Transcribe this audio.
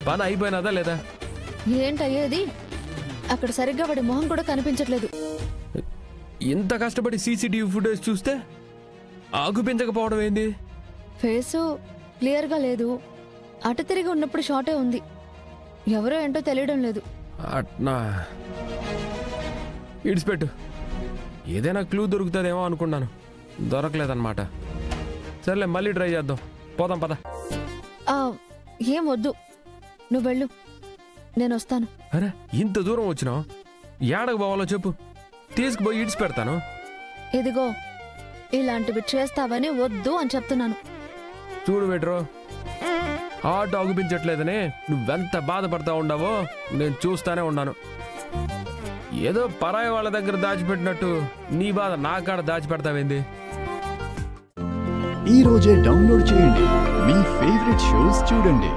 పని అయిపోయినదా లేదా? ఏంటయ్యేది? అక్కడ సరిగ్గా వాడి మొహం కూడా కనిపించట్లేదు. ఇంత కష్టపడి సీసీటీవీ ఫుటేజ్ చూస్తే ఆగుపించకపోవడం ఏంది? ఫేసు క్లియర్గా లేదు. అటు తిరిగి ఉన్నప్పుడు షార్టే ఉంది. ఎవరో ఏంటో తెలియడం లేదు. అట్నా, ఇడిచిపెట్టు. ఏదైనా క్లూ దొరుకుతుందేమో అనుకున్నాను, దొరకలేదన్నమాట. సర్లే, మళ్ళీ ట్రై చేద్దాం. పోదాం పద. ఏం వద్దు, నువ్వు వెళ్ళు, నేను వస్తాను. అరే, ఇంత దూరం వచ్చినావు, ఏడకు పోవాలో చెప్పు, తీసుకుపోయి ఇడిచి పెడతాను. ఇదిగో, ఇలాంటివి చేస్తావని వద్దు అని చెప్తున్నాను. చూడు బెట్రో, హార్ట్ ఆగుపించట్లేదని నువ్వెంత బాధపడతా ఉండవో నేను చూస్తానే ఉన్నాను. ఏదో పరాయి వాళ్ళ దగ్గర దాచిపెట్టినట్టు నీ బాధ నా కాడ దాచిపెడతావేంది? ఈ రోజే డౌన్లోడ్ చేయండి, మీ ఫేవరెట్ షోస్ చూడండి.